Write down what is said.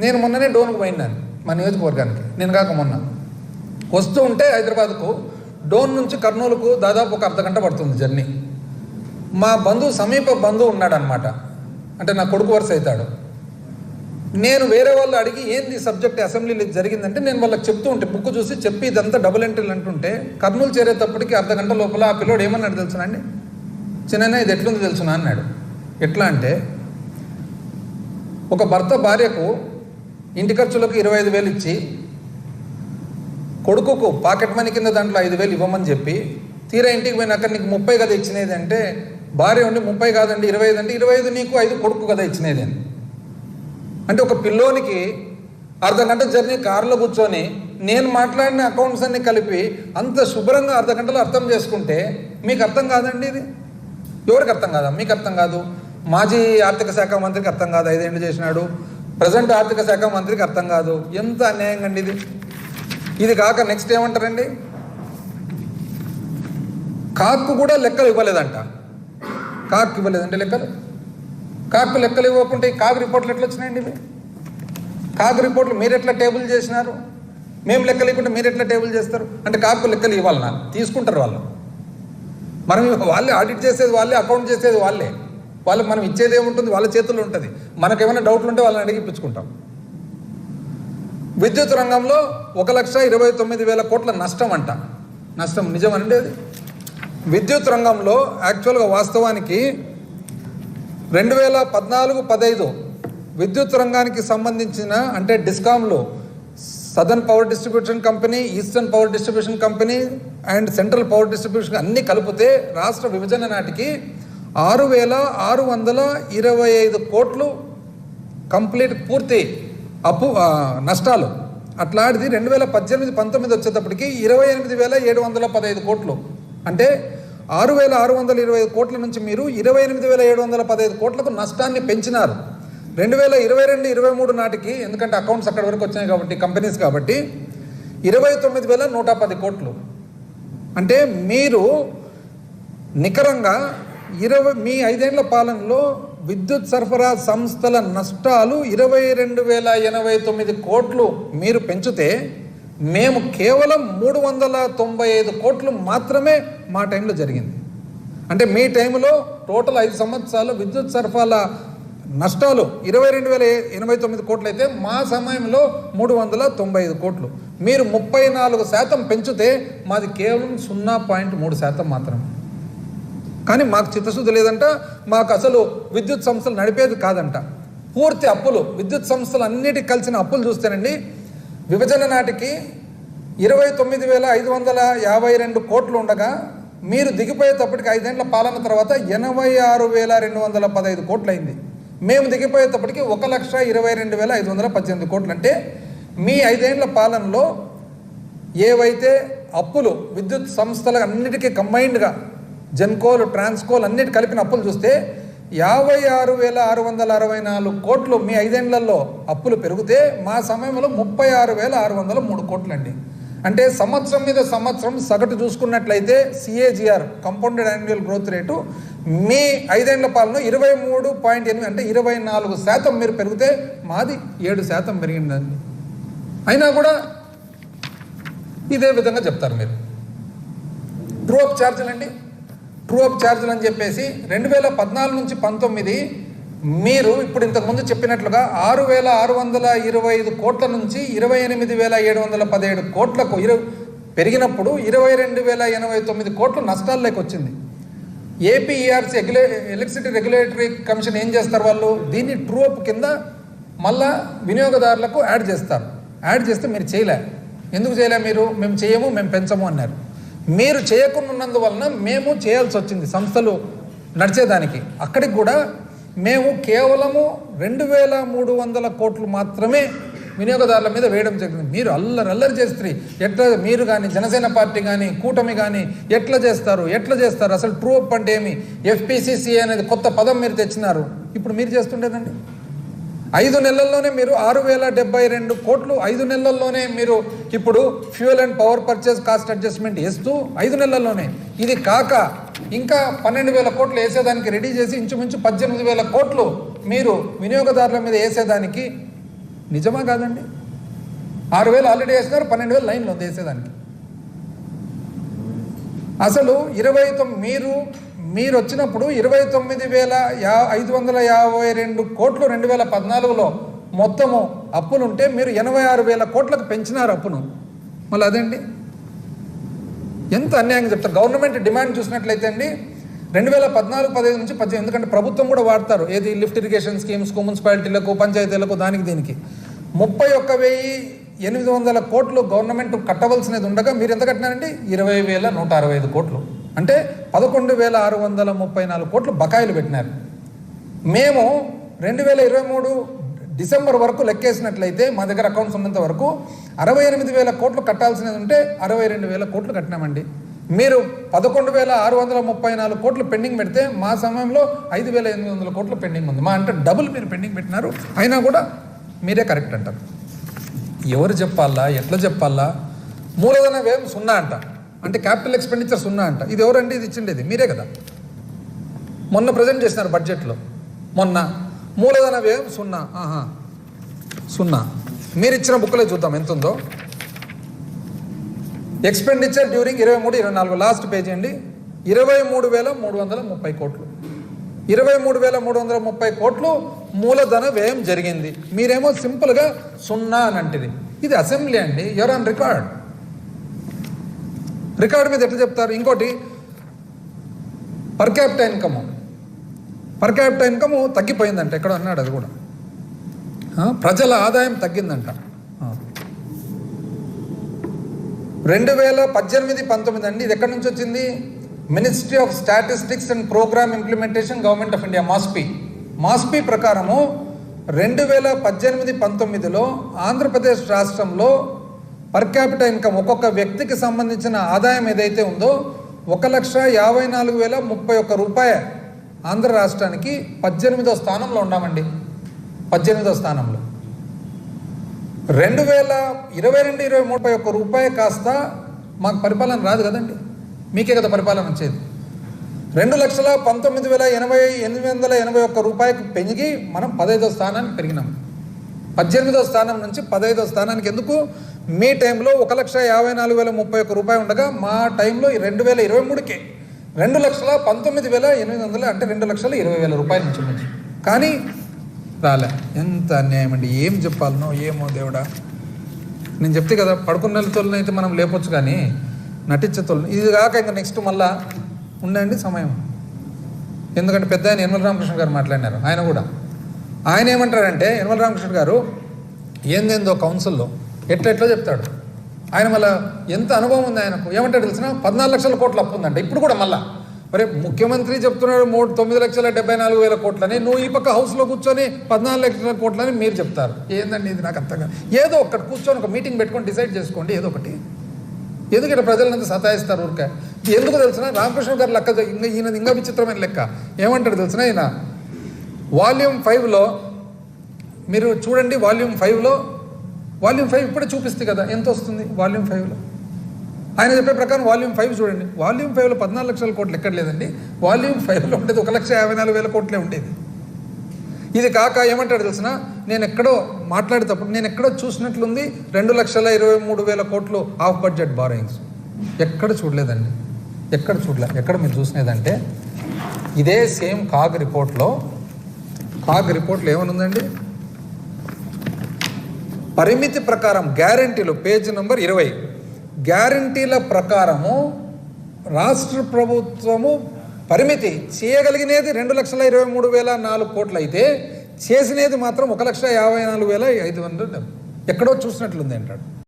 నేను మొన్ననే డోన్కు పోయినాను మా నియోజకవర్గానికి, నేను కాక మొన్న వస్తూ ఉంటే హైదరాబాద్కు డోన్ నుంచి కర్నూలుకు దాదాపు ఒక అర్ధగంట పడుతుంది జర్నీ. మా బంధువు, సమీప బంధువు ఉన్నాడనమాట, అంటే నా కొడుకు వరుస అవుతాడు. నేను వేరే వాళ్ళు అడిగి ఏంది సబ్జెక్ట్ అసెంబ్లీలో జరిగిందంటే నేను వాళ్ళకి చెప్తూ ఉంటే బుక్ చూసి చెప్పి ఇదంతా డబుల్ ఎంట్రీలు అంటుంటే కర్నూలు చేరేటప్పటికి అర్ధగంట లోపల ఆ పిల్లోడు ఏమన్నాడు తెలుసునండి, చిన్న ఇది ఎట్లుంది తెలుసునా అన్నాడు. ఎట్లా అంటే, ఒక భర్త భార్యకు ఇంటి ఖర్చులకు 25,000 ఇచ్చి కొడుకుకు పాకెట్ మనీ కింద దాంట్లో 5,000 ఇవ్వమని చెప్పి తీరా ఇంటికి పోయినాక నీకు 30 కదా ఇచ్చినది అంటే, భార్య ఉండి 30 కాదండి 25 అంటే 25 నీకు 5 కొడుకు కదా ఇచ్చినది అని. అంటే ఒక పిల్లోనికి అర్ధగంట జర్నీ కారులో కూర్చొని నేను మాట్లాడిన అకౌంట్స్ అన్ని కలిపి అంత శుభ్రంగా అర్ధగంటలో అర్థం చేసుకుంటే మీకు అర్థం కాదండి ఇది? ఎవరికి అర్థం కాదా? మీకు అర్థం కాదు, మాజీ ఆర్థిక శాఖ మంత్రికి అర్థం కాదు, 5 ఏళ్ళు చేసినాడు, ప్రజెంట్ ఆర్థిక శాఖ మంత్రికి అర్థం కాదు. ఎంత అన్యాయంగా అండి ఇది. ఇది కాక నెక్స్ట్ ఏమంటారండి, కాక్కు కూడా లెక్కలు ఇవ్వలేదంట. కాక్కు ఇవ్వలేదంటే లెక్కలు, కాకు లెక్కలు ఇవ్వకుంటే కాకు రిపోర్ట్లు ఎట్లా వచ్చినాయండి? ఇవి కాకు రిపోర్ట్లు మీరు ఎట్లా టేబుల్ చేసినారు? మేము లెక్కలు ఇవ్వకుంటే మీరు ఎట్లా టేబుల్ చేస్తారు? అంటే కాకు లెక్కలు ఇవ్వాలన్నా తీసుకుంటారు వాళ్ళు. మనం వాళ్ళే ఆడిట్ చేసేది వాళ్ళే, అకౌంట్ చేసేది వాళ్ళే. వాళ్ళకి మనం ఇచ్చేది ఏముంటుంది, వాళ్ళ చేతుల్లో ఉంటుంది. మనకేమైనా డౌట్లు ఉంటే వాళ్ళని అడిగి ఇప్పించుకుంటాం. విద్యుత్ రంగంలో 1,29,000 కోట్ల నష్టం అంట. నష్టం నిజమనండి అది? విద్యుత్ రంగంలో యాక్చువల్గా వాస్తవానికి 2014-15 విద్యుత్ రంగానికి సంబంధించిన, అంటే డిస్కామ్లో southern power distribution company, eastern power distribution company and central power distribution అన్నీ కలిపితే రాష్ట్ర విభజన నాటికి 6,625 కోట్లు కంప్లీట్ పూర్తి అప్పు నష్టాలు. అట్లాంటిది 2018-19 వచ్చేటప్పటికి 28,715 కోట్లు. అంటే 6,625 కోట్ల నుంచి మీరు 28,715 కోట్లకు నష్టాన్ని పెంచినారు. 2022-23 నాటికి, ఎందుకంటే అకౌంట్స్ అక్కడి వరకు వచ్చినాయి కాబట్టి, కంపెనీస్ కాబట్టి 29,110 కోట్లు. అంటే మీరు నికరంగా మీ 5 ఏళ్ల పాలనలో విద్యుత్ సరఫరా సంస్థల నష్టాలు 22,089 కోట్లు మీరు పెంచితే, మేము కేవలం 395 కోట్లు మాత్రమే మా టైంలో జరిగింది. అంటే మీ టైంలో టోటల్ 5 సంవత్సరాలు విద్యుత్ సరఫరా నష్టాలు 22,089 కోట్లు అయితే మా సమయంలో 395 కోట్లు. మీరు 34% పెంచితే మాది కేవలం 0.3% మాత్రమే. కానీ మాకు చిత్తశుద్ధి లేదంట, మాకు అసలు విద్యుత్ సంస్థలు నడిపేది కాదంట. పూర్తి అప్పులు, విద్యుత్ సంస్థలు అన్నిటికి కలిసిన అప్పులు చూస్తేనండి, విభజన నాటికి 29,552 కోట్లు ఉండగా మీరు దిగిపోయేటప్పటికి 5 ఏళ్ల పాలన తర్వాత 86,215 కోట్లు అయింది. మేము దిగిపోయేటప్పటికి 1,22,518 కోట్లు. అంటే మీ 5 ఏళ్ల పాలనలో ఏవైతే అప్పులు విద్యుత్ సంస్థల అన్నిటికీ కంబైన్డ్గా జెన్కోలు, ట్రాన్స్కోలు అన్నిటి కలిపిన అప్పులు చూస్తే 56,664 కోట్లు మీ 5 ఏళ్లలో అప్పులు పెరిగితే మా సమయంలో 36,603 కోట్లు అండి. అంటే సంవత్సరం మీద సంవత్సరం సగటు చూసుకున్నట్లయితే CAGR, compounded annual growth rate, మీ 5 ఏళ్ల పాలన 23.8, అంటే 24% మీరు పెరిగితే మాది 7% పెరిగిందండి. అయినా కూడా ఇదే విధంగా చెప్తారు మీరు. ట్రూ అప్ ఛార్జీలు అండి, ట్రూ అప్ ఛార్జీలు అని చెప్పేసి 2014-19 మీరు ఇప్పుడు ఇంతకుముందు చెప్పినట్లుగా 6,625 కోట్ల నుంచి 28,717 కోట్లకు పెరిగినప్పుడు 22,089 కోట్లు నష్టాల్లోకి వచ్చింది. APERC ఎలక్ట్రిసిటీ రెగ్యులేటరీ కమిషన్ ఏం చేస్తారు, వాళ్ళు దీన్ని ట్రూ అప్ కింద మళ్ళా వినియోగదారులకు యాడ్ చేస్తారు. యాడ్ చేస్తే మీరు చేయలే. ఎందుకు చేయలే? మేము చేయము, మేము పెంచము అన్నారు. మీరు చేయకున్నందువలన మేము చేయాల్సి వచ్చింది సంస్థలు నడిచేదానికి. అక్కడికి కూడా మేము కేవలము 2,300 కోట్లు మాత్రమే వినియోగదారుల మీద వేయడం జరిగింది. మీరు అల్లరి చేస్తారు. ఎట్లా మీరు కానీ, జనసేన పార్టీ కానీ, కూటమి కానీ ఎట్లా చేస్తారు? అసలు ట్రూ అప్ అంటే ఏమి? FPCC అనేది కొత్త పదం మీరు తెచ్చినారు. ఇప్పుడు మీరు చేస్తుండేదండి. 5 నెలల్లోనే మీరు 6,072 కోట్లు 5 నెలల్లోనే మీరు ఇప్పుడు fuel and power purchase cost adjustment వేస్తూ 5 నెలల్లోనే. ఇది కాక ఇంకా 12,000 కోట్లు వేసేదానికి రెడీ చేసి ఇంచుమించు 18,000 కోట్లు మీరు వినియోగదారుల మీద వేసేదానికి నిజమా కాదండి? 6,000 ఆల్రెడీ వేసినారు, 12,000 లైన్లో వేసేదానికి. అసలు మీరు వచ్చినప్పుడు 29,552 కోట్లు 2014లో మొత్తము అప్పులుంటే మీరు 86,000 కోట్లకు పెంచినారు అప్పును. మళ్ళీ అదేంటి? ఎంత అన్యాయంగా చెప్తారు. గవర్నమెంట్ డిమాండ్ చూసినట్లయితే అండి 2014-15 నుంచి 18, ఎందుకంటే ప్రభుత్వం కూడా వాడతారు ఏది, లిఫ్ట్ ఇరిగేషన్ స్కీమ్స్కు, మున్సిపాలిటీలకు, పంచాయతీలకు, దీనికి 31,800 కోట్లు గవర్నమెంట్ కట్టవలసినది ఉండగా మీరు ఎంత కట్టినారండి? 20,165 కోట్లు, అంటే 11,634 కోట్లు బకాయిలు పెట్టినారు. మేము 2023 డిసెంబర్ వరకు లెక్కేసినట్లయితే మా దగ్గర అకౌంట్స్ ఉన్నంత వరకు 68,000 కోట్లు కట్టాల్సినది ఉంటే 62,000 కోట్లు కట్టినామండి. మీరు 11,634 కోట్లు పెండింగ్ పెడితే మా సమయంలో 5,800 కోట్లు పెండింగ్ ఉంది. మా అంటే డబుల్ మీరు పెండింగ్ పెట్టినారు. అయినా కూడా మీరే కరెక్ట్ అంటారు. ఎవరు చెప్పాలా, ఎట్లా చెప్పాలా? మూలధన వ్యయం 0 అంట, అంటే క్యాపిటల్ ఎక్స్పెండిచర్ 0 అంట. ఇది ఎవరండి ఇది ఇచ్చిండేది? మీరే కదా. మొన్న ప్రజెంట్ చేసినారు బడ్జెట్లో. మొన్న మూలధన వ్యయం 0. 0 మీరు ఇచ్చిన బుక్లో చూద్దాం ఎంత ఉందో. ఎక్స్పెండిచర్ డ్యూరింగ్ 23-24 లాస్ట్ పేజీ అండి. 23,330 కోట్లు, 23,330 కోట్లు మూలధన వ్యయం జరిగింది. మీరేమో సింపుల్గా 0 అని అంటేది. ఇది అసెంబ్లీ అండి, యూఆర్ ఆన్ రికార్డ్ మీద ఎట్లా చెప్తారు? ఇంకోటి పర్ క్యాపిటల్ ఇన్కమ్ తగ్గిపోయిందంట, ఎక్కడ అన్నాడు అది కూడా. ప్రజల ఆదాయం తగ్గిందంట. 2018-19 అండి. ఇది ఎక్కడి నుంచి వచ్చింది? Ministry of statistics and programme implementation, government of India, MOSPI ప్రకారము 2018-19లో ఆంధ్రప్రదేశ్ రాష్ట్రంలో పర్ క్యాపిటల్ ఇన్కమ్ ఒక్కొక్క వ్యక్తికి సంబంధించిన ఆదాయం ఏదైతే ఉందో 1,54,031 రూపాయలు ఆంధ్ర రాష్ట్రానికి 18వ స్థానంలో ఉన్నామండి. 18వ స్థానంలో. 2022-23 రూపాయలు కాస్త మాకు పరిపాలన రాదు కదండి, మీకే కదా పరిపాలన వచ్చేది. 2,19,881 రూపాయలకు పెరిగి మనం 15వ స్థానానికి పెరిగినాం. 18వ స్థానం నుంచి 15వ స్థానానికి ఎందుకు? మీ టైంలో 1,54,031 రూపాయలు ఉండగా మా టైంలో 2023కే 2,19,800, అంటే 2,20,000 రూపాయల నుంచి. కానీ రాలే. ఎంత అన్యాయం అండి! ఏం చెప్పాలనో ఏమో దేవుడా. నేను చెప్తే కదా, పడుకున్న తోళ్ళనైతే మనం లేపొచ్చు కానీ నటించే తోళ్ళు ఇది కాక ఇంకా నెక్స్ట్ మళ్ళా ఉండండి సమయం. ఎందుకంటే పెద్ద ఆయన యనమల రామకృష్ణ గారు మాట్లాడినారు. ఆయన ఏమంటారంటే, యనమల రామకృష్ణ గారు ఏందేందో కౌన్సిల్లో ఎట్లా చెప్తాడు. ఆయన మళ్ళీ ఎంత అనుభవం ఉంది ఆయనకు. ఏమంటాడు తెలిసిన? 14 లక్షల కోట్లు అప్పు ఉందంట ఇప్పుడు కూడా. మళ్ళా మరి ముఖ్యమంత్రి చెప్తున్నాడు 9,74,000 కోట్లని, నువ్వు ఈ పక్క హౌస్లో కూర్చొని 14 లక్షల కోట్లని మీరు చెప్తారు. ఏందండి ఇది? నాకు అర్థంగా. ఏదో ఒక్కటి కూర్చొని ఒక మీటింగ్ పెట్టుకొని డిసైడ్ చేసుకోండి ఏదో ఒకటి. ఎందుకు ఇక్కడ ప్రజలంతా సతాయిస్తారు ఊరికే? ఎందుకు తెలిసిన? రామకృష్ణ గారు లెక్క ఈయనది ఇంకా విచిత్రమైన లెక్క. ఏమంటాడు తెలిసిన? ఈయన వాల్యూమ్ 5లో మీరు చూడండి. వాల్యూమ్ 5 ఇప్పుడే చూపిస్తుంది కదా ఎంత వస్తుంది వాల్యూమ్ 5లో. ఆయన చెప్పే ప్రకారం వాల్యూమ్ 5 చూడండి. వాల్యూమ్ 5లో 14 లక్షల కోట్లు ఎక్కడ లేదండి. వాల్యూమ్ 5లో ఉండేది 1,54,000 కోట్లే ఉండేది. ఇది కాక ఏమంటాడు తెలిసిన? నేను ఎక్కడో మాట్లాడేటప్పుడు నేను ఎక్కడో చూసినట్లుంది 2,23,000 కోట్లు ఆఫ్ బడ్జెట్ బారోయింగ్స్. ఎక్కడ చూడలేదండి, ఎక్కడ మీరు చూసినదంటే ఇదే సేమ్ కాగ్ రిపోర్ట్లో ఏమనుందండి? పరిమితి ప్రకారం గ్యారంటీలు, పేజ్ నెంబర్ 20. గ్యారంటీల ప్రకారము రాష్ట్ర ప్రభుత్వము పరిమితి చేయగలిగినది 2,23,004 కోట్లు అయితే చేసినది మాత్రం 1,54,500. ఎక్కడో చూసినట్లుంది అంటాడు.